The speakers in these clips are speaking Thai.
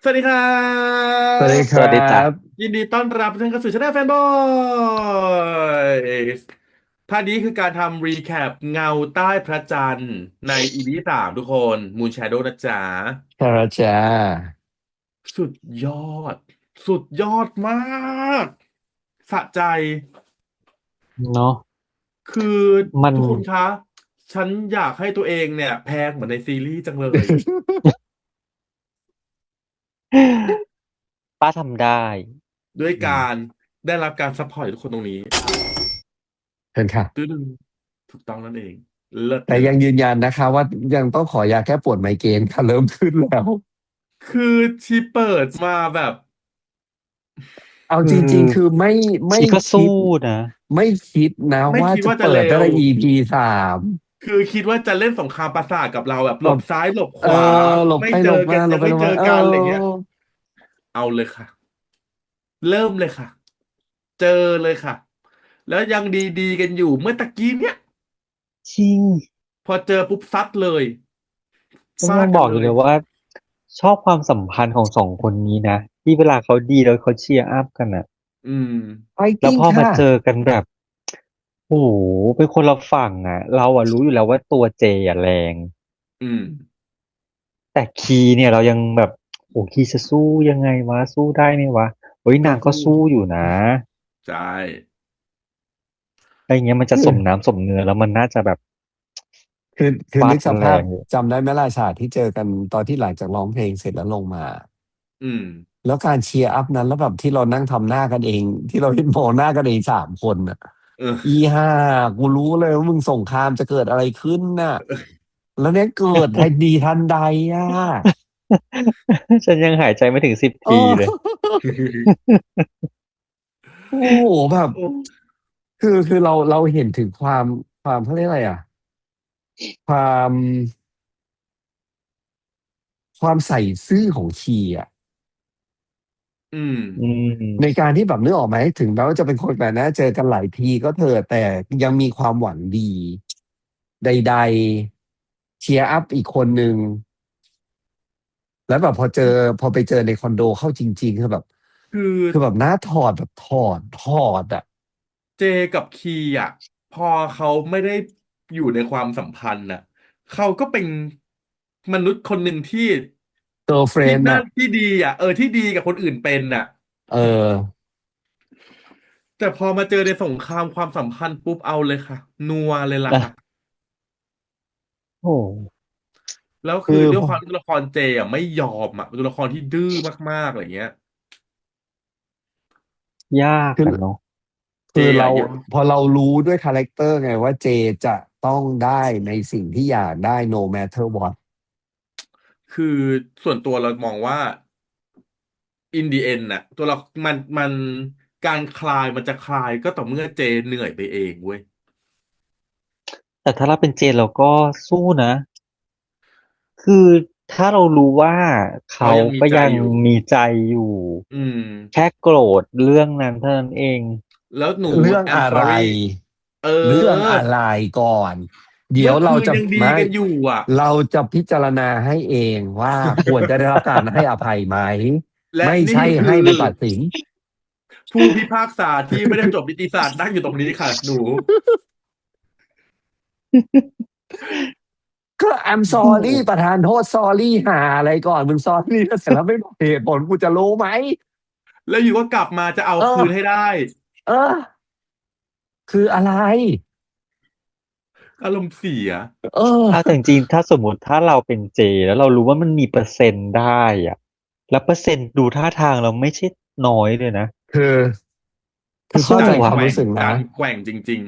สวัสดีครัสวัสดีครับสวัสดีจ้ะบยินดีต้อนรับทุกท่านเข้าสู่ช anel แฟนบอยท่านี้คือการทำรีแคปเงาใต้พระจันทร์ใน EP 3ทุกคนมูนแชโด w นะจ๊ะคาราจาสุดยอดสุดยอดมากสะใจเนาะคือมันทุกคนคะฉันอยากให้ตัวเองเนี่ยแพงเหมือนในซีรีส์จังเลย ป้าทำได้ด้วยอืมการได้รับการซัพพอร์ตทุกคนตรงนี้เชิญค่ะตึ้งถูกต้องนั่นเองเลิศแต่ค่ะ ยังยืนยันนะคะว่ายังต้องขอยาแก้ปวดไมเกรนค่ะเริ่มขึ้นแล้วคือชีเปิดมาแบบเอาคือจริงๆคือไม่ชีก็สู้คิดนะไม่คิดนะไม่ว่าจะคิดว่าจะเร็เปิดตั้งวแต่ EP 3คือคิดว่าจะเล่นสงครามประสาทกับเราแบบหลแบบบซ้ายหลบเออขวาหลบไม่เจอไปหลบมากันยังไม่หลบไปหลบมาเออเจอกันอะไรเงี้ยเอาเลยค่ะเริ่มเลยค่ะเจอเลยค่ะแล้วยังดีๆกันอยู่เมื่อตะกี้เนี่ยจริงพอเจอปุ๊บซัดเลยฉันฟายังบอกดกันเลยอยู่เลยว่าชอบความสัมพันธ์ของสองคนนี้นะที่เวลาเขาดีแล้วเขาเชียร์อัพกันอ่ะอืมไฟแล้วพอมาติ้งค่ะเจอกันแบบโอ้โหเป็นคนละฝั่งอ่ะเราอ่ะรู้อยู่แล้วว่าตัวเจอ่ะแรงอืมแต่คีเนี่ยเรายังแบบโอ้คีจะสู้ยังไงวะสู้ได้ไหมวะเฮ้ยนางก็ก็สู้สู้อยู่นะ ใช่อะไรเงี้ยมันจะสมน้ำสมเนื้อแล้วมันน่าจะแบบคือฟาดนึกสภาพกันแรงอยู่จำได้ไหมล่ะฉากที่เจอกันตอนที่หลังจากร้องเพลงเสร็จแล้วลงมา อืมแล้วการเชียร์อัพนั้นแล้วแบบที่เรานั่งทำหน้ากันเองที่เราเห็นมองหน้ากันเอง3 คนอ่ะเออ อีห่ากูรู้เลยว่ามึงสงครามจะเกิดอะไรขึ้นน่ะแล้วเนี่ยเกิดทันดีทันใดอ่ะ ฉันยังหายใจไม่ถึง10 ทีเลย เออโอ้โหแบบโอ้คือเราเห็นถึงความเขาเรียกอะไรอ่ะความความใส่ซื่อของชีอ่ะ อืมอืในมการที่แบบนึกออกไหมถึงแม้ว่าจะเป็นคนแบบนั้นเจอกันหลายทีก็เถอะแต่ยังมีความหวังดีใดๆเชียร์อัพอีกคนนึงแล้วแบบพอไปเจอในคอนโดเข้าจริงๆคือแบบคือ คือแบบหน้าถอดแบบถอดอ่ะเจกับคีอ่ะพอเขาไม่ได้อยู่ในความสัมพันธ์น่ะเขาก็เป็นมนุษย์คนหนึ่งที่เกิร์ลเฟรที่น่านด์อ่ะที่ดีอ่ะที่ดีกับคนอื่นเป็นน่ะเออแต่พอมาเจอในสงครามความสัมพันธ์ปุ๊บเอาเลยค่ะนัวเลยล่ะอ่ะค่ะโอ้แล้วคือคือพอด้วยความที่ตัวละครเจอ่ะไม่ยอมอ่ะเป็นตัวละครที่ดื้อมากๆอะไรเงี้ยยากคืออะเนาะเจคือเราอ่ะยากพอเรารู้ด้วยคาแรคเตอร์ไงว่าเจจะต้องได้ในสิ่งที่อยากได้ no matter what คือส่วนตัวเรามองว่า in the end น่ะตัวเรามันการคลายมันจะคลายก็ต่อเมื่อเจเหนื่อยไปเองเว้ย แต่ถ้าเราเป็นเจนเราก็สู้นะคือถ้าเรารู้ว่าเขาเขายังมีก็ยังใจอยู่มีใจอยู่อืมแค่โกรธเรื่องนั้นเท่านั้นเองแล้วหนู เรื่อง I'm อะไร sorry เอเรื่องออะไรก่อนเดี๋ยเมื่อวเราจะคืนยังดีไม่กันอยู่อ่ะเราจะพิจารณาให้เองว่าควรจะได้รับการให้อภัยไหมและไม่นี่ใช่ให้คือมันตัดสินผู้พิพากษาที่ไม่ได้จบนิติศาสตร์นั่งอยู่ตรงนี้ค่ะหนูก็ I'm โอ้ sorry ประธานโทษ sorry หาอะไรก่อนมึง sorry แล้วเสร็จแล้วไม่บอกเหตุผลกูจะรู้ไหมแล้วอยู่ก็กลับมาจะเอาเออคืนให้ได้เออคืออะไรอารมณ์เสียเออเอาแต่จริงๆถ้าสมมติถ้าเราเป็นเจแล้วเรารู้ว่ามันมีเปอร์เซ็นต์ได้อะแล้วเปอร์เซ็นต์ดูท่าทางเราไม่ใช่น้อยเลยนะคือก็สู้เข้าใจควะวามรู้สึกนะ จานแกว่งจริง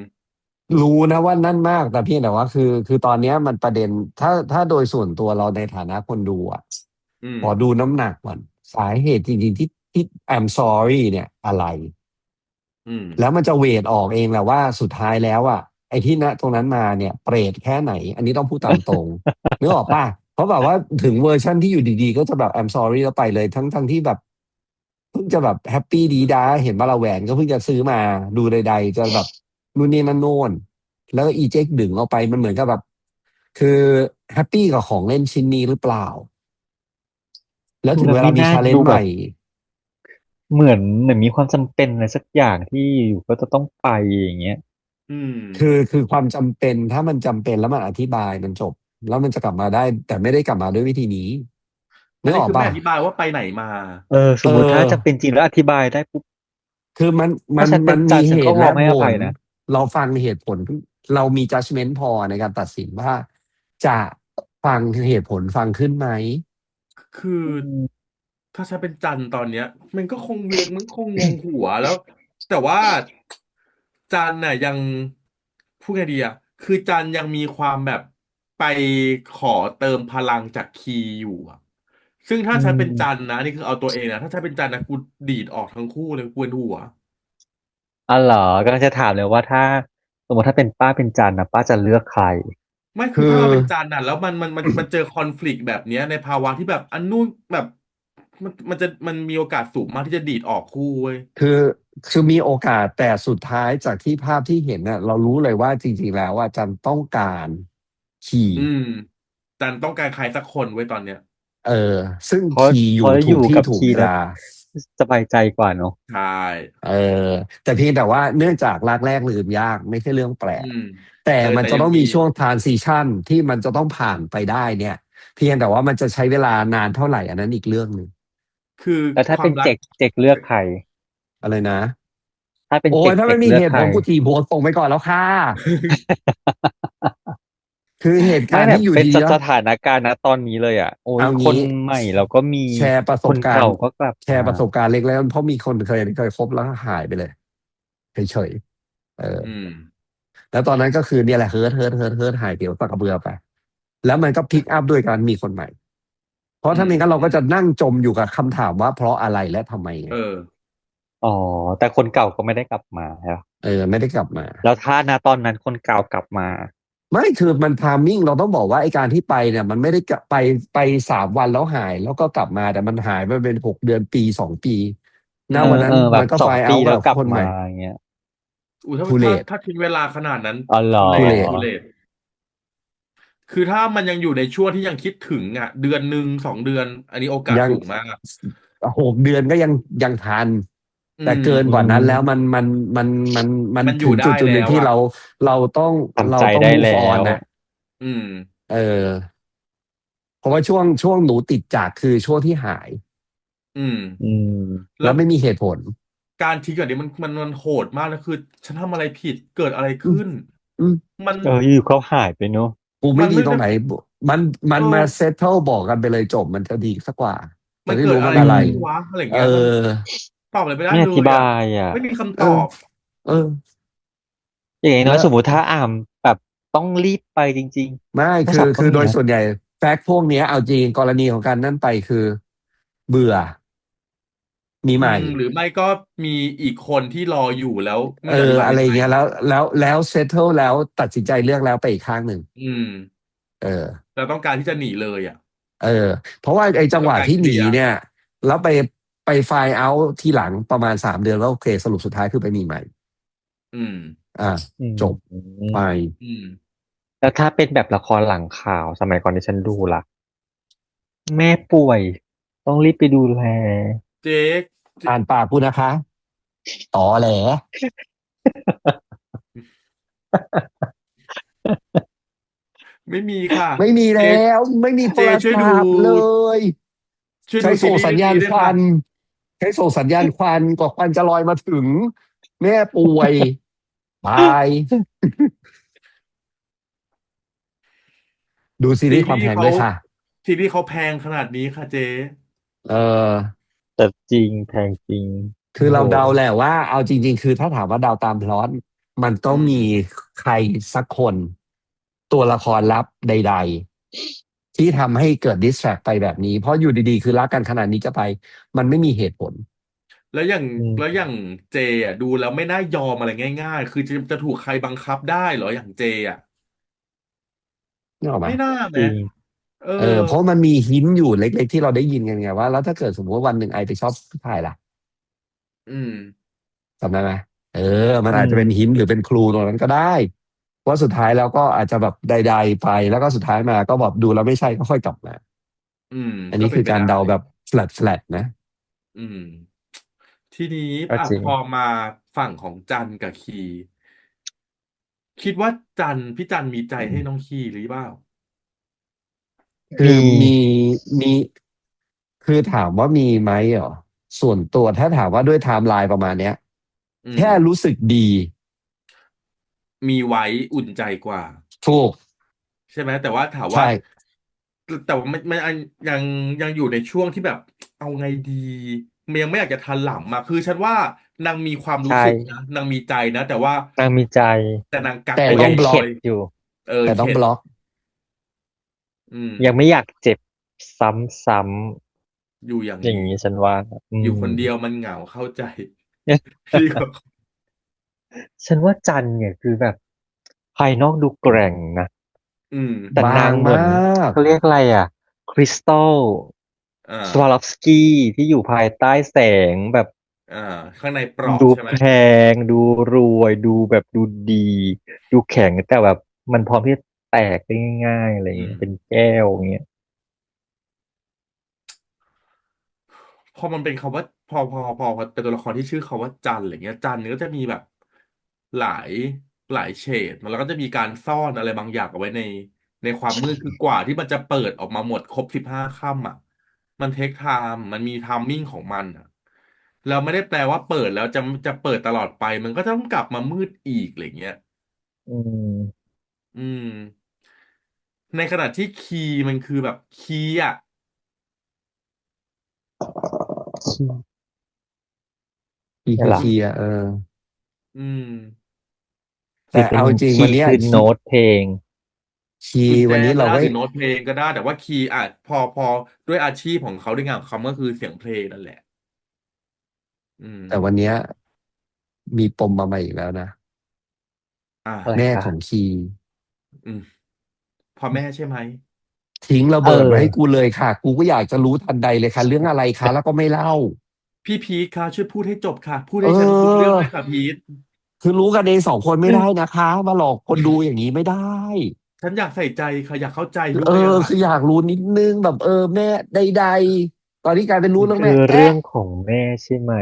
รู้นะว่านั่นมากแต่เพียงแต่ว่าคือตอนเนี้ยมันประเด็นถ้าโดยส่วนตัวเราในฐานะคนดูอ่ะๆอืมขอดูน้ำหนักก่อนสาเหตุจริงๆที่ I'm sorry เนี่ยอะไรอืมแล้วมันจะเวทออกเองแหละว่าสุดท้ายแล้วอ่ะไอ้ที่ณตรงนั้นมาเนี่ยเปรตแค่ไหนอันนี้ต้องพูดตามตรงนึกออกป่ะเพราะแบบว่าถึงเวอร์ชันที่อยู่ดีๆก็จะแบบ I'm sorry แล้วไปเลยทั้งที่แบบเพิ่งจะแบบแฮปปี้ดีด้าเห็นบาลาแหวนก็เพิ่งจะซื้อมาดูใดๆจะแบบนู่นนี่นั่นโน่น แล้วก็อีเจ๊กดึงออกไปมันเหมือนกับแบบคือแฮปปี้กับของเล่นชิ้นนี้หรือเปล่า แล้วดูถึงเวลามีแล้วไม่น่าชาเลนจ์ใหม่ดูแบบเหมือนมีความจำเป็นอะไรสักอย่างที่อยู่ก็จะต้องไปอย่างเงี้ยอืมคือความจำเป็นถ้ามันจำเป็นแล้วมันอธิบายมันจบแล้วมันจะกลับมาได้แต่ไม่ได้กลับมาด้วยวิธีนี้อันนี้คือไม่นึกออกป่ะอธิบายว่าไปไหนมาสเอมมุติถ้าอ จะเป็นจริงแล้วอธิบายได้ปุ๊บคือมันมัถ้านฉันเป็นมันมีจันทร์ฉันก็เหตุและผพร้อมให้อภัยลนะเราฟังเหตุผลเรามี judgment พอในการตัดสินว่าจะฟังเหตุผลฟังขึ้นไหมคืออืมถ้าฉันเป็นจันตอนเนี้ยมันก็คงเวียนมันคงงงหัวแล้วแต่ว่าจันน่ะยังพูดไงดีอะคือจันยังมีความแบบไปขอเติมพลังจากคีอยู่อะซึ่งถ้าอืฉันเป็นจันมนะนี่คือเอาตัวเองนะถ้าฉันเป็นจันนะกูดีดออกทั้งคู่เลยกวนหัว อ๋อเหรอกำลังจะถามเลยว่าถ้าสมมติถ้าเป็นป้าเป็นจันนะป้าจะเลือกใครไม่คือคือถ้าเราเป็นจานน่ะแล้วมันเจอคอนฟ lict แบบเนี้ยในภาวะที่แบบอันนู้นแบบมันมีโอกาสสูงมากที่จะดีดออกคู่เว้ยคือคือมีโอกาสแต่สุดท้ายจากที่ภาพที่เห็นน่ะเรารู้เลยว่าจริงๆแล้วว่าจันต้องการขี่อืมจันต้องการใครสักคนไว้ยตอนเนี้ยเออซึ่งเพราะขี่อยู่เพราะอยู่ถูกที่กับคีแล้วถูกเวลา สบายใจกว่าเนอะใช่เออแต่เพียงแต่ว่าเนื่องจากรักแรกลืมยากไม่ใช่เรื่องแปลกอืมแต่มันจะต้องแต่ยังมีมีช่วง transition ที่มันจะต้องผ่านไปได้เนี่ยเพียงแต่ว่ามันจะใช้เวลานานเท่าไหร่อันนั้นอีกเรื่องหนึ่งคือแล้วถ้าเป็นความรัก เจกเลือกใครอะไรนะถ้าเป็นโอ้ยถ้าเจไม่มีเหตุกเลือกใคร ผลกูถีบหัวส่งไปก่อนแล้วค่ะคือเหตุไม่แบบการณ์ที่อยู่เป็นดีๆแล้วสถานการณ์นะตอนนี้เลยอ่ะโอ้ยคนเอางี้ใหม่แล้วก็มีแชร์ประสคนเก่าบการณ์ก็กลับมาแชร์ประสบการณ์เล็กแล้วเพราะมีคนเคยคบแล้วก็หายไปเลยเฉยๆเออ อืมแล้วตอนนั้นก็คือเนี่ยแหละเฮิร์ทหายเดี๋ยวปากกระเบือไปแล้วมันก็พิกอัพด้วยการมีคนใหม่เพราะอืมถ้าไม่งั้นเราอืมก็จะนั่งจมอยู่กับคำถามว่าเพราะอะไรและทำไมไงเอออ๋อแต่คนเก่าก็ไม่ได้กลับมาใช่ปะเออไม่ได้กลับมาแล้วถ้านะตอนนั้นคนเก่ากลับมาไม่คือมันทามมิ่งเราต้องบอกว่าไอการที่ไปเนี่ยมันไม่ได้กลับไป3 วันแล้วหายแล้วก็กลับมาแต่มันหายไปเป็น6 เดือนปี2 ปีอืมณวันนั้นแบบมันก็ไฟสองปีเอากับแล้วกลับมาคนใหม่อย่างเงี้ยอุ้ยถ้าทูเลตถ้าถ้าทิ้งเวลาขนาดนั้นอ๋อเหรอทูเลทูเลตตทูเลตคือถ้ามันยังอยู่ในช่วงที่ยังคิดถึงอ่ะเดือนหนึ่ง2 เดือนอันนี้โอกาสยังสูงมาก6 เดือนก็ยังทันอืแต่เกินอืกว่านั้นแล้วมมันมันมันมันอยู่ได้ถึงจุดหแล้วอ่ะนึ่งที่เราต้องเราทำใจต้อง ได้ move แล้ on วน่ะอืมเออเพราะว่าช่วงหนูติดจากคือช่วงที่หายอืมอืมแล้วแล้วไม่มีเหตุผลการทิ้งแบบนี้มันโหดมากนะคือฉันทำอะไรผิดเกิดอะไรอืมขึ้นอืมมันอยู่เขาหายไปเนอะกูมันไม่ได้ไม่ดีตรงไหนมันมัเอนมาเซอตเทิลบอกกันไปเลยจบมันจะดีสักกว่าจะได้มันเกิดอะไรรู้มันอะไรขึ้นวะอือะไรอย่างเออเงี้ยมันตอบอะไรไม่ได้ไม่อธิบาเลยอ่ะยอ่ะไม่มีคำเออตอบเอออย่างน้อยแล้วสมมติถ้าอ่ามแบบต้องรีบไปจริงไม่ๆก็คือสอบต้องเนี้ย โดยส่วนใหญ่แฟกต์พวกเนี้ยเอาจริงกรณีของการนั่นไปคือเบื่อมีใหม่ หรือไม่ก็มีอีกคนที่รออยู่แล้วเออไม่รู้อธิบายอะไรยังไงเงี้ยแล้วเซตเทิลแล้วตัดสินใจเลือกแล้วไปอีกข้างหนึ่งอืมเออเราต้องการที่จะหนีเลยอ่ะเออเพราะว่าไอ้จังหเราต้องการวะที่หนีเคลียร์เนี่ยแล้วไปไฟล์เอาทีหลังประมาณ3 เดือนแล้วโอเคสรุปสุดท้ายคือไปมีใหม่อืมอ่าอืจบมไปอืมแล้วถ้าเป็นแบบละครหลังข่าวสมัยก่อนที่ฉันดูล่ะแม่ป่วยต้องรีบไปดูแลเจ๊อ่านปากกูนะคะต่อแหลไม่มีค่ะไม่มีเจ๊แล้วไม่มีโทเจ๊รช่วยดูศัพท์เลยใช้ส่งซีรีส์เรื่องสัญญาณนี้ด้วยค่ะควันใช้ส่งสัญญาณควันกว่าควันจะลอยมาถึงแม่ป่วยบายดูซีซีรีส์ความรีส์เขาแพงด้วยค่ะ ซีรีส์เขาแพงขนาดนี้ค่ะเจ๊เออแต่จริงแพงจริงคือโอ้โหเราเดาแหละว่าเอาจริงๆคือถ้าถามว่าเดาตามพล็อตมันต้อืมองมีใครสักคนตัวละครลับใดๆที่ทำให้เกิดดิสแทรกไปแบบนี้เพราะอยู่ดีๆคือรักกันขนาดนี้จะไปมันไม่มีเหตุผลแล้วอย่างอืมแล้วอย่างเจอ่ะดูแล้วไม่น่ายอมอะไรง่ายๆคือจะถูกใครบังคับได้เหรออย่างเจอ่ะนึกออกไหมไม่น่าไหมจริงเออเออเพราะมันมีหินอยู่เล็กๆที่เราได้ยินกันไงว่าแล้วถ้าเกิดสมมติว่าวันหนึ่งไอไปชอบผู้ชายล่ะอืมจำได้ไหมเออมันอือาจจะเป็นหินหรือมเป็นครูตรงนั้นก็ได้ว่าสุดท้ายแล้วก็อาจจะแบบใดๆไปแล้วก็สุดท้ายมาก็แบบดูแล้วไม่ใช่ก็ค่อยกลับมา อืมอันนี้คือก็เป็นไปได้การเดาแบบ flat นะ อืม ทีนี้ก็จริงพอมาฝั่งของจันกับคีคิดว่าพี่จันมีใจให้น้องคีหรือเปล่าคือมีมีคือถามว่ามีไหมเหรอส่วนตัวถ้าถามว่าด้วยไทม์ไลน์ประมาณเนี้ยอืมแค่รู้สึกดีมีไว้อุ่นใจกว่า ถูกใช่ไหมแต่ว่าถามว่าใช่แต่ว่ามันยังยังอยู่ในช่วงที่แบบเอาไงดีมันยังไม่อยากจะทันหลังมาคือฉันว่านางมีความรู้ใช่สึกนะนางมีใจนะแต่ว่านางมีใจแต่นางกักแต่แต่ยังไว้เฉต้องบล็อกเข็ดยอยู่ๆแต่ต้องเข็ดบล็อก อืมยังไม่อยากเจ็บซ้อยู่อย่างำๆอย่างนี้นี้ฉันว่าอือยู่คม นเดียวมันเหงาเข้าใจดีกว่า ฉันว่าจันเนี่ยคือแบบภายนอกดูแกร่งนะอืมแต่บางมานางเหมือนกเขาเรียกอะไรอ่ะคริสตัลอ่าสวาลอฟสกี้ที่อยู่ภายใต้แสงแบบอ่าข้างในเปราะดูใช่ไหมแพงดูรวยดูแบบดูดีดูแข็งแต่แบบมันพร้อมที่จะแตกได้ง่ายๆอะไรอืม เงี้ยเป็นแก้วอย่างเงี้ยพอมันเป็นคำว่าพอเป็นตัวละครที่ชื่อคำว่าจันอะไรเงี้ยจันเนี่ยก็จะมีแบบหลายหลายเฉดมันแล้วก็จะมีการซ่อนอะไรบางอย่างเอาไว้ในความมืดคือกว่าที่มันจะเปิดออกมาหมดครบ15 ค่ำอ่ะมันเทคไทม์มันมีไทามมิ่งของมันอ่ะแล้วไม่ได้แปลว่าเปิดแล้วจะเปิดตลอดไปมันก็ต้องกลับมามืดอีกอะไรเงี้ยอืมอืมในขณะที่คีย์มันคือแบบคีย์อ่ะคีย์นี่แหละคือคีย์อะอืมหรือเป็นแต่เอาจริงวันเนี้ยคีย์คือโน้ตเพลงคีย์กุญแจวันนี้เราก็ก็ได้หรือโน้ตเพลงก็ได้แต่ว่าคีย์อ่ะพอด้วยอาชีพของเขาด้วยงานของเขาก็คือเสียงเพลงนั่นแหละอืมแต่วันเนี้ยมีปมมาใหม่อีกแล้วนะอะไรอ่าแม่คะของคีย์อืมพอแม่ใช่ไหมทิ้งระเอเบิดมาให้กูอเลยค่ะกูก็อยากจะรู้ทันใดเลยค่ะเรื่องอะไรคะแล้วก็ไม่เล่าพี่พีทค่ะช่วยพูดให้จบค่ะพูดเให้ฉันรู้เรื่องออด้วยค่ะพีทคือรู้กันเอง2 คนไม่ได้นะคะมาหลอกคนดูอย่างนี้ไม่ได้ฉันอยากใส่ใจค่ะอยากเข้าใจเออด้วยอะค่ะคืออยากรู้นิดนึงแบบแม่ใดๆตอนนี้กลายเป็นรู้มันเรื่องคือเรื่แม่องของแม่ใช่ไหม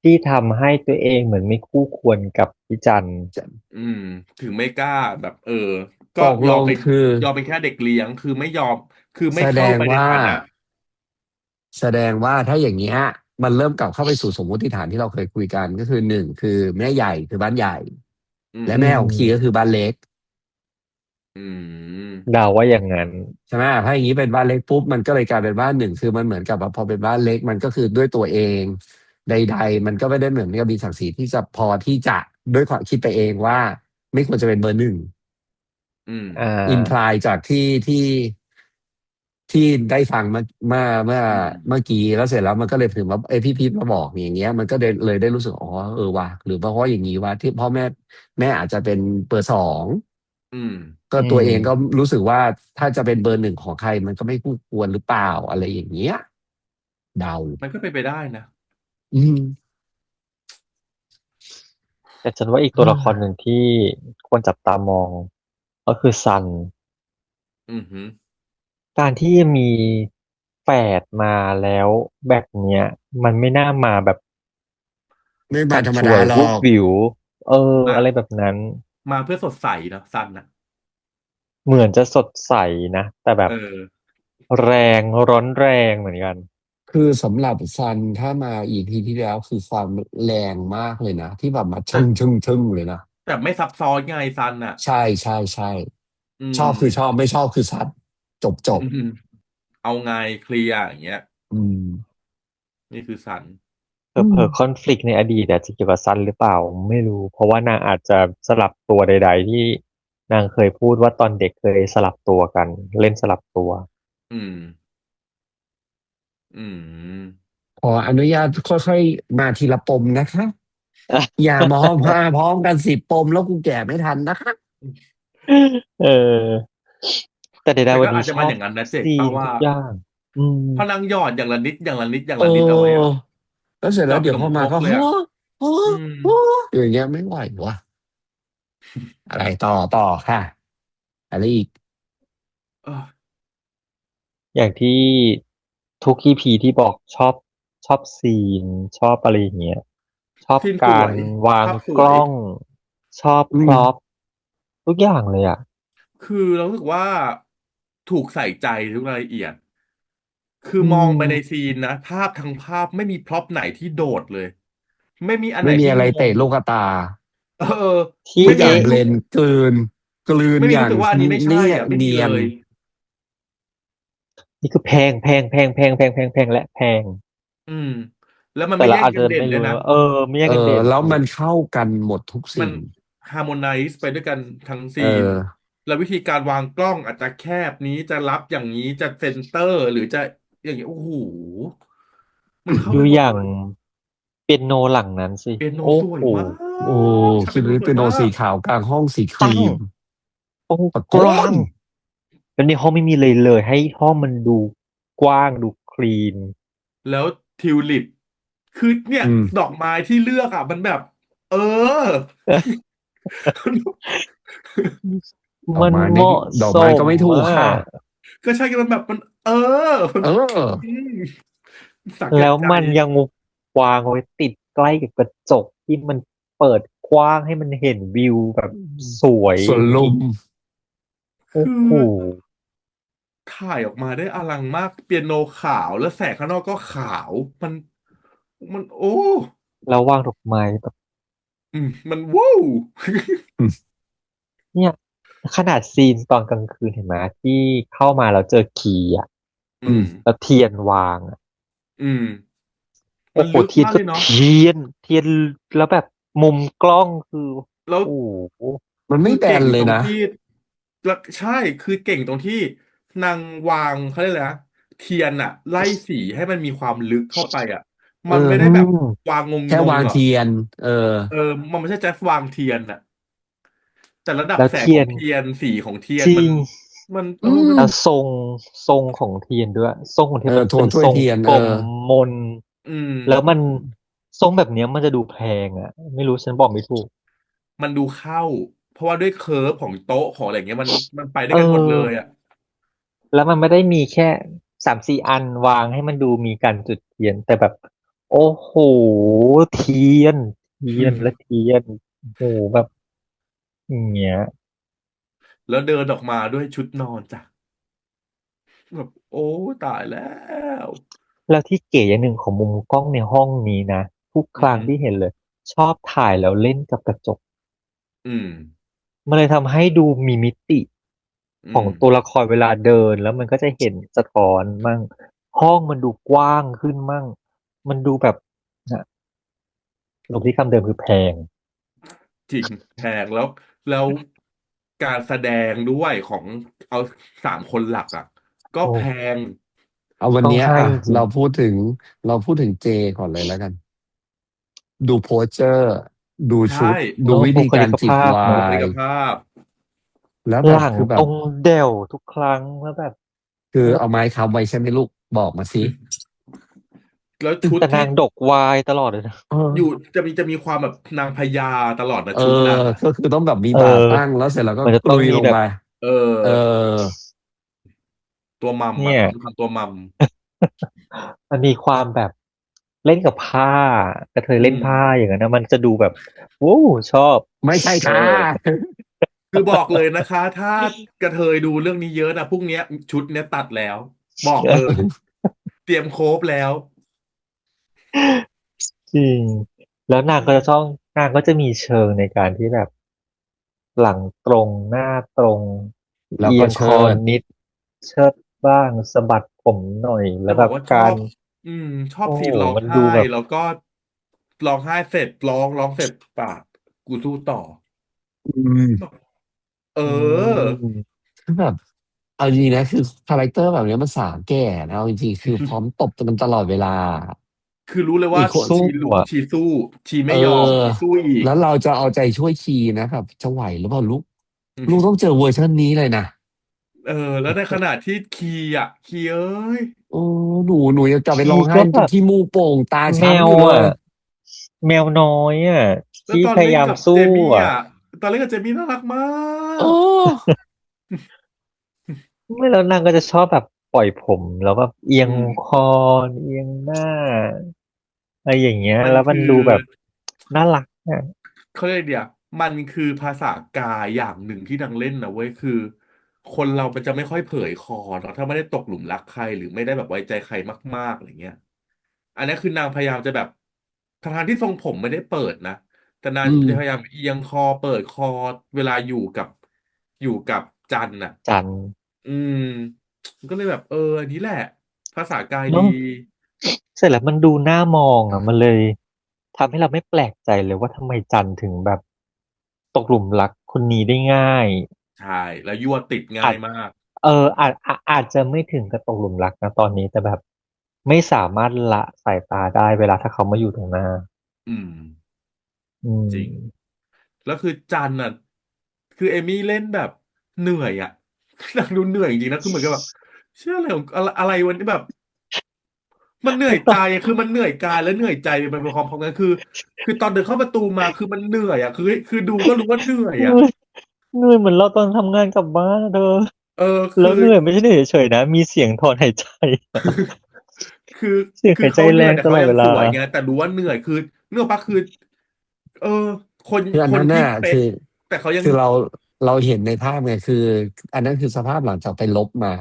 ที่ทำให้ตัวเองเหมือนไม่คู่ควรกับพี่จันทร์อืมถึงไม่กล้าแบบก็ตกลยอมเป็นงคือยอมเป็นแค่เด็กเลี้ยงคือไม่ยอมคือไม่แสดเข้าไปในงว่า ฐานะแสดงว่าถ้าอย่างเงี้ยมันเริ่มกลับเข้าไปสู่สมมติฐานที่เราเคยคุยกันก็คือ1คือแม่ใหญ่คือบ้านใหญ่อืมและอืแม่ของคีก็คือมบ้านเล็กอืมเดาว่าอย่างนั้นใช่ไหมถ้าอย่างนี้เป็นบ้านเล็กปุ๊บมันก็เลยกลายเป็นบ้านหนึ่งคือมันเหมือนกับว่าพอเป็นบ้านเล็กมันก็คือด้วยตัวเองใดๆมันก็ไม่ได้เหมือนกับมีศักดิ์ศรีที่จะพอที่จะด้วยความคิดไปเองว่าไม่ควรจะเป็นเบอร์ 1อืมอ่อิมพลาายจากที่ได้ฟังเมื่ออืเมื่อมกี้แล้วเสร็จแล้วมันก็เลยถึงว่าพี่พีทมาบอกอย่างเงี้ยมันก็เลยได้รู้สึกอ๋อว่ะหรือเพราะอย่างนี้ว่าที่พ่อแม่อาจจะเป็นเบอร์ 2อืม ก็อืตัวเองก็มรู้สึกว่าถ้าจะเป็นเบอร์ 1ของใครมันก็ไม่คู่ควรหรือเปล่าอะไรอย่างเงี้ยเดามันก็เป็นไปได้นะอืม แต่ฉันว่าอีกตัวละครหนึ่งที่ควรจับตามองก็คือซันอือหือการที่มีแฝดมาแล้วแบบเนี้ยมันไม่น่ามาแบบไม่มาฉับธรรมฉวยวุบดาหรอกวิวเออมาอะไรแบบนั้นมาเพื่อสดใสเนอะซันอะเหมือนจะสดใสนะแต่แบเอบอแรงร้อนแรงเหมือนกันคือสำหรับซันถ้ามาอีพีที่แล้วคือความแรงมากเลยนะที่แบบมาแต่ชึ่งเลยนะ แต่ไม่ซับซ้อนไงซันอะใช่อืชอบคือชอมบไม่ชอบคือซัดจบอืมเอาไงเคลียร์อย่างเงี้ยอืมนี่คือซันอืมเผลอๆคอนฟ lict ในอดีตอาจจะเกี่ยวกับซันหรือเปล่าไม่รู้เพราะว่านางอาจจะสลับตัวใดๆที่นางเคยพูดว่าตอนเด็กเคยสลับตัวกันเล่นสลับตัว อืมอืมขออนุญาตค่อยๆมาทีละปมนะคะอย่ามาพร้อมกัน10 ปมแล้วกูแก่ไม่ทันนะคะเออแต่ใดๆวันแต่ก็อาจจะนี้ชอบมาอย่างนั้นนะเจ๊ซีป่าว่านทุกอย่างอืมพอนางหยอดอย่างละนิดอย่างละนิดอย่างเละนิดเอาไว้อะออแล้วเสร็จหยอดกับแล้วเดี๋ยวพอมาก็ฮะครกเลยอะฮะอืมฮะอย่างเงี้ยไม่ไหววะอะไรต่อค่ะอะไรอีกเอออย่างที่ ทุกอีพีที่บอกชอบซีนชอบอะไรอย่างเงี้ยชอบซีนสการวยวางภาพสวย กล้องชอบอืมพร็อพทุกอย่างเลยอ่ะคือเรารู้สึกว่าถูกใส่ใจทุกรายละเอียด คืออืมองไปในมซีนนะภาพทั้งภาพไม่มีพร็อพไหนที่โดดเลย ไม่มีอันไหนไม่มีที่งงอะไรเตะลูกกระตาเออที่ทุกอย่างไม่มีอะไรรู้เบลนด์กลืนอย่างไม่มีรู้สึกว่าอันนี้ไม่ใช่เนี่ยอ่ะไม่เนียนมีเลยนี่คือแพงและแพงอืมแล้วมันแต่เราอาจจะไม่แย่งกันเด่นด้วยนะ ไม่รู้นะไม่แยเออกกันเด่นแล้วถูกมันเข้ากันหมดทุกมันสิ่งฮาร์โมไนซ์ไปด้วยกันทั้งเอซีนอแล้ววิธีการวางกล้องอาจจะแคบนี้จะรับอย่างนี้จะเซนเตอร์หรือจะอย่างเงี้ยโอ้โหมันเข้าดูอย่างไปหมดเลยเปียโนหลังนั้นสิเปียโนโอ้โหสวยมากโอ้คิดฉากเปียโนดูเป็นโนสวยมาก สีขาวกลางห้องสีคตั้งรีมตรงตะโกกลางนแล้วในห้องไม่มีเลยให้ห้องมันดูกว้างดูคลีน แล้วทิวลิปคือเนี่ยอืมดอกไม้ที่เลือกอ่ะมันแบบเออ ดอกมันไม้ไม่เหมาะดอกสมไม้ก็ไม่ถูกมาค่ะกก็ใช่กันมันแบบมันมันเอออืมสาแก่แล้วใจมันยังวางไว้ติดใกล้กับกระจกที่มันเปิดกว้างให้มันเห็นวิวแบบสวยส่วนอย่างนี้ลุมคือโอ้โหถ่ายออกมาได้อลังมากเปียโนขาวแล้วแสงข้างนอกก็ขาวมันโอ้แล้ววางดอกไม้แบบ มันว้าว เนี่ยขนาดซีนตอนกลางคืนเห็นไหมที่เข้ามาแล้วเจอคีย์อ่ะอืมแล้วเทียนวางอ่ะอืมมัโอ้โหนลึกเทียนก็มากเลยเนาะ เทียนแล้วแบบมุมกล้องคือแล้วโอ้โหมันไม่แบคือเก่งนเลยนะตรงที่แล้วใช่คือเก่งตรงที่นางวางเขาเรียกอะไรนะเทียนอะไล่สีให้มันมีความลึกเข้าไปอะเอมันไม่อืได้แบบมวางแค่วางงงๆหรอกเทียนเออเออมันไม่ใช่แจ๊สวางเทียนอะแต่ระดับแล้วแสงเทียนของเทียนสีของเทียนมันจริงมันอืมันแล้วมทรงของเทียนด้วยทรงของเทียนมันโทนถ้วยเป็นทรงเทียนกลมมนอืมแล้วมันทรงแบบเนี้ยมันจะดูแพงอ่ะไม่รู้ฉันบอกไม่ถูกมันดูเข้าเพราะว่าด้วยเคิร์ฟของโต๊ะของอะไรเงี้ยมันไปด้วเอยกันหมดเลยออะแล้วมันไม่ได้มีแค่3-4อันวางให้มันดูมีการจุดเทียนแต่แบบโอ้โหเทียนและเทียนโอ้โหแบบอย่างเงี้ย แล้วเดินออกมาด้วยชุดนอนจ้ะแบบโอ้ตายแล้วแล้วที่เก๋อย่างหนึ่งของมุมกล้องในห้องนี้นะทุกครั้งอือหือที่เห็นเลยชอบถ่ายแล้วเล่นกับกระจกอืม มันเลยทำให้ดูมีมิติอืมของตัวละครเวลาเดินแล้วมันก็จะเห็นสะท้อนมั่งห้องมันดูกว้างขึ้นมั่งมันดูแบบนะสรุปที่คำเดิมคือแพงจริงแพงแล้วการแสดงด้วยของเอา3 คนหลักอ่ะก็โอ้แพงเอาวันต้องให้เนี้ยอ่ะจริงเราพูดถึงเจก่อนเลยแล้วกันดูโพสเจอร์ดูใช่ชุดดูวิบุคลิกธีการจิบภาพไวเนอะบุคลิน์กภาพแล้วหลังแบบคือแบบตรงเดี่ยวทุกครั้งแล้วแบบคือโอ้เอาไม้ค้ำไว้ใช่ไหมลูกบอกมาสิแล้วชุดที่แต่นางดกวายตลอดเลยนะเออยู่อจะมีความแบบนางพญาตลอดนะเออชุดนางอ่ะก็คือต้องแบบมีเอบาตั้งอแล้วเสร็จแล้วก็มันจะกลุยลงไปต้องมีแบบเอเอออตัวมัมอ่ะเนี่ย มีความตัวมัมมันมีความแบบเล่นกับผ้ากระเทยอืมเล่นผ้าอย่างนั้นนะมันจะดูแบบวู้ชอบไม่ใช่เอค่ะ อคือบอกเลยนะคะถ้ากระเทยดูเรื่องนี้เยอะนะพรุ่งเนี้ยชุดเนี้ยตัดแล้วบอกเลยเตรียมโค้ฟแล้ว จริงแล้วนางก็จะมีเชิงในการที่แบบหลังตรงหน้าตรงแล้วก็เอียงคอเชิดนิดเชิดบ้างสะบัดผมหน่อยแล้วแบจะบอกบการว่าชอบชอบโอ้โหซีนร้องมันไห้ดูแบบแล้วก็ร้องไห้เสร็จร้องเสร็จปากกูสู้ต่ออืมเอืออมคือแบบเอาจริงๆนะคือคาแรคเตอร์แบบเนี้ยมันสาวแก่นะเอาจริงๆคือพร้อมตบกันตลอดเวลาคือรู้เลยว่าอีกคนสู้ชีรู้อ่ะชีสู้ชีเอไม่ยอมชีอสู้อีกแล้วเราจะเอาใจช่วยคีย์นะแบบจะไหวหรือเปล่าลูกอืลูกต้องมเจอเวอร์ชันนี้เลยนะเออแล้วในขณะที่คีเอ้ยโอ้หนูยังกลับไปชีร้องไห้ก็แบบที่มูกโป่งตาแมช้ำวอยู่เลยอ่ะแมวน้อยอ่ะแล้วที่พยาตอนเล่นกับเจยามสู้มี่อ่ะ อ่ะตอนเล่นกับเจมี่น่ารักมาโอ้กไม่แล้วนางก็จะชอบแบบ ปล่อยผมแล้วแบบเอียงอืมคอเอียงหน้าอะไรอย่างเงี้ยมันแล้วมันคือดูแบบน่ารักอ่ะเขาเรียกเดียวมันคือภาษากายอย่างหนึ่งที่นางเล่นนะเว้ยคือคนเรามันจะไม่ค่อยเผยคอเนาะถ้าไม่ได้ตกหลุมรักใครหรือไม่ได้แบบไว้ใจใครมากๆอะไรเงี้ยอันนี้คือนางพยายามจะแบบทางที่ทรงผมไม่ได้เปิดนะแต่นางอืมจะพยายามเอียงคอเปิดคอเวลาอยู่กับจันน่ะจันอืมก็เลยแบบอันนี้แหละภาษากายดี เนาะเสร็จแล้วมันดูน่ามองอ่ะมันเลยทำให้เราไม่แปลกใจเลยว่าทำไมจันถึงแบบตกหลุมรักคนนี้ได้ง่ายใช่แล้วยั่วติดง่าอาจยมากอาจจะไม่ถึงกับตกหลุมรักนะตอนนี้แต่แบบไม่สามารถละสายตาได้เวลาถ้าเขามาอยู่ตรงหน้าอืมอืจริงม แล้วคือจันน่ะคือเอมี่เล่นแบบเหนื่อยอ่ะนางดูเหนื่อยจริงๆนะคือเหมือนกับแบบเชื่ออะไรของอะไรวันนี้แบบมันเหนื่อยใจอะคือมันเหนื่อยกายและเหนื่อยใจไปพร้อมๆกันคือตอนเดินเข้าประตูมาคือมันเหนื่อยอ่ะคือดูก็รู้ว่าเหนื่อยอ่ะเหนื่อยเหนื่อยเหมือนเราตอนทำงานกลับบ้านอะเธอเออแล้วคือเหนื่อยไม่ใช่เหนื่อยเฉยๆนะมีเสียงถอนหายใจ คือเสียงหายใจคือเขาเหแรงนื่อยแต่เขาตลอดเวลายังสวยไงแต่รู้ว่าเหนื่อยคือเนื่องปะคือเออคนคืออันนั้นคนที่น่ะคือเป๊ะแต่เขายัง คือเราเห็นในภาพไงคืออันนั้นคือสภาพหลังจากไปลบมา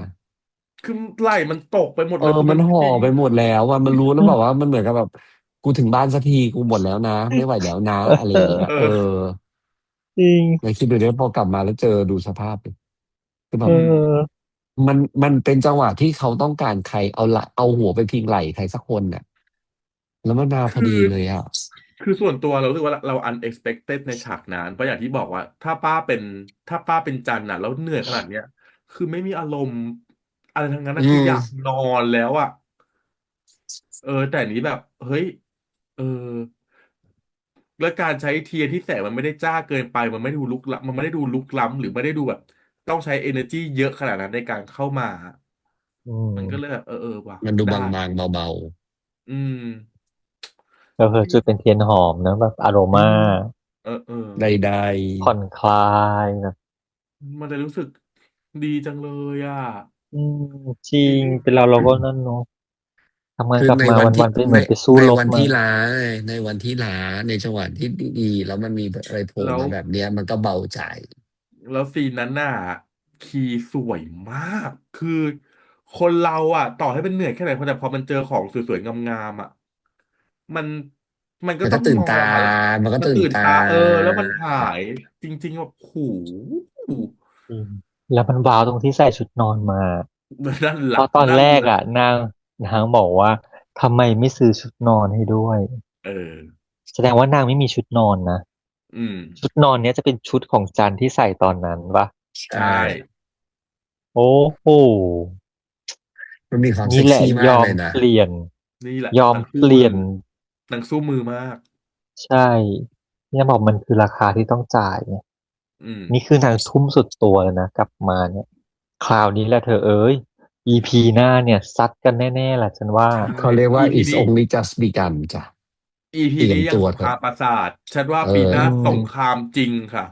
คือไหล่มันตกไปหมดเลยคือมันห่อมันพิงไปหมดแล้วว่ามันรู้แล้วแบบว่ามันเหมือนกับแบบกูถึงบ้านสักทีกูหมดแล้วนะไม่ไหวแล้วนะอะไรอย่างเงี้ยเออจริงแล้วคิดดูดิพอกลับมาแล้วเจอดูสภาพดิคือแบเอบอมันเป็นจังหวะที่เขาต้องการใครเอาหัวไปพิงไหล่ใครสักคนเนี่ยแล้วมันมาพอคือดีเลยอ่ะคือส่วนตัวเรารู้สึกว่าเรา unexpected ในฉากนั้นเพราะอย่างที่บอกว่าถ้าป้าเป็นจันน่ะแล้วเหนื่อยขนาดเนี้ยคือไม่มีอารมณ์อะไรทั้งนั้นอืนะคืออยากมนอนแล้วอ่ะแต่อันนี้แบบเฮ้ยเออแล้วการใช้เทียนที่แสงมันไม่ได้จ้าเกินไปมันไม่ได้ดูลุกล้ำหรือไม่ได้ดูแบบต้องใช้ energy เยอะขนาดนั้นในการเข้ามาอืมันก็เลยมแบบว่ะมันดูได้บางๆเบาอืม แล้วเธอจุดเป็นเทียนหอมนะแบบอโรมาอืมๆใดผ่อนคลายแบบมันเลยรู้สึกดีจังเลยอ่ะอืมจริงซีรีส์เป็นเราก็นั่นเนาะทำๆคืองานกลับมาในวันที่วันๆเป็นเหในมือนไปสู้ในรบมาวันที่ล้าในวันที่ล้าในจังหวะที่ดีๆแล้วมันมีอะไรโผล่แล้วมาแบบเนี้ยมันก็เบาใจแล้วซีนนั้นน่ะคีย์สวยมากคือคนเราอ่ะต่อให้เป็นเหนื่อยแค่ไหนแต่พอมันเจอของสวยๆงามๆอ่ะมันมันก็มันต้องก็ตื่นตามองอ่ะมันก็มันตื่นตาตื่นตาแล้วมันหายจริงๆแบบโห จริงแล้วมันว้าวตรงที่ใส่ชุดนอนมา นั่นแหละเพราะตอนนั่นแหละแรกอ่ะนางบอกว่าทำไมไม่ซื้อชุดนอนให้ด้วยเออแสดงว่านางไม่มีชุดนอนนะอืมชุดนอนเนี้ยจะเป็นชุดของจันที่ใส่ตอนนั้นปะใช่ใช่โอ้โหมันมีความนี่แหละเซ็กซี่ยอมมากเลยนะเปลี่ยนนี่แหละยอมนางสู้มือเปลี่ยนนางสู้มือมากใช่เนี่ยบอกมันคือราคาที่ต้องจ่ายเนี่ยอืม นี่คือนางทุ่มสุดตัวเลยนะกลับมาเนี่ยคราวนี้แหละเธอเอ้ย EP หน้าเนี่ยซัดกันแน่ๆแหละฉันว่าใช่ เขาเรียกว่า EP it's นี้ only just begun จ้ะ EP เตรียมนี้ยังสงคตัวเถอะรามปราสาทฉันว่าเออปีหน้าอืสงคมรามจริงค่ะ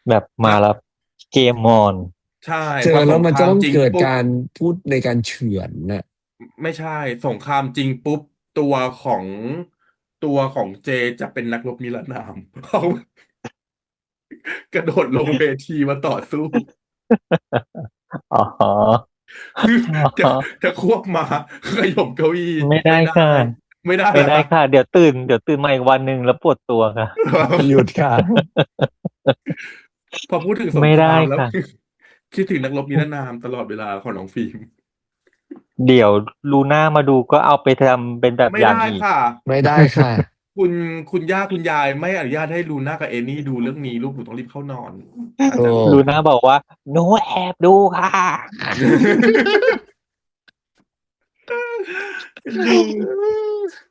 แบบถ้ามาแล้วเกมมอนใช่เจอพอสแล้วมันจะงครามต้องเกิดจริงปุ๊บการพูดในการเฉือนน่ะไม่ใช่สงครามจริงปุ๊บตัวของตัวของเจจะเป็นนักรบนิรนามเขากระโดดลงเวทีมาต่อสู้ อ๋อ คือจะอ๋อจะควบมาขย่มเก้าอี้ไม่ได้ไม่ได้ค่ะไม่ได้ไม่เหรอคะ ได้ค่ะเดี๋ยวตื่นมาอีกวันหนึ่งแล้วปวดตัวค่ะ หยุดค่ะ พอพูดถึงสงไม่ได้ครามแล้ว ค่ะ คิดถึงนักรบนิรนามตลอดเวลาของน้องฟิล์มเดี๋ยวลูน่ามาดูก็เอาไปทำเป็นแบบไม่ได้อย่างอีกค่ะไม่ได้ค่ะคุณคุณย่าคุณยายไม่อนุญาตให้ลูน่ากับเอนี่ดูเรื่องนี้ลูกหนูต้องรีบเข้านอนอาจโอ้ จะ ลูน่าบอกว่าหนูแอบดูค่ะ เอ็นดู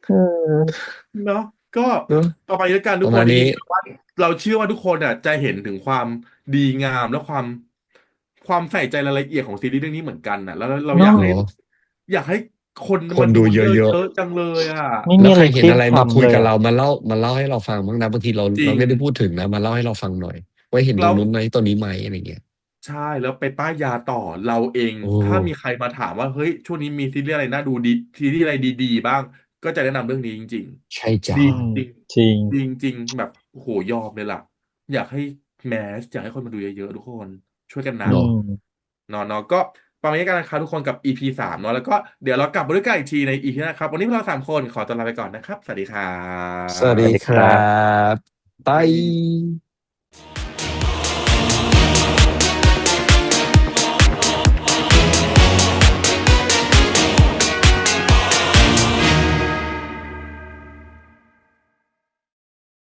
เออเนาะก็เนอะต่อไปด้วยกันทุกคนประมาณนี้ว่าเราเชื่อว่าทุกคนอ่ะจะเห็นถึงความดีงามและความใส่ใจรายละเอียดของซีรีส์เรื่องนี้เหมือนกันน่ะแล้วเราอเนาะยากให้คนคนดูเยมาดูเยอะอะๆจังเลยอ่ะไม่ๆแล้วใครมีอะไรเพลียงเห็นอะไรมาคุพล้ำเลยอ่ะยกับเรามาเล่าให้เราฟังบ้างนะบางทีเราจริงเราไม่ได้พูดถึงนะมาเล่าให้เราฟังหน่อยว่าเห็นตแล้ว รงนู้นไหมตรงนี้ไหมอะไรเงี้ย ใช่แล้วไปป้ายยาต่อเราเองโอ้ถ้ามีใครมาถามว่าเฮ้ยช่วงนี้มีซีรีส์อะไรน่าดูดีซีรีส์อะไรดีๆบ้างก็จะแนะนำเรื่องนี้จริงใช่ๆจ้ะดีอืมจริงจริงจริงจริงแบบโอ้โหยอมเลยล่ะอยากให้แมสอยากให้คนมาดูเยอะๆทุกคนช่วยกันนะอืเนาะมเนาะก็ประมาณนี้กันนะครับทุกคนกับ EP 3เนาะแล้วก็เดี๋ยวเรากลับมาด้วยกันอีกทีใน EP หนะครับวันนี้พวกเรา3 คนขอตัวลาไปก่อนนะครับสวัสดีครัสวัสดีสวัสดีบครัครับบ ไปบาย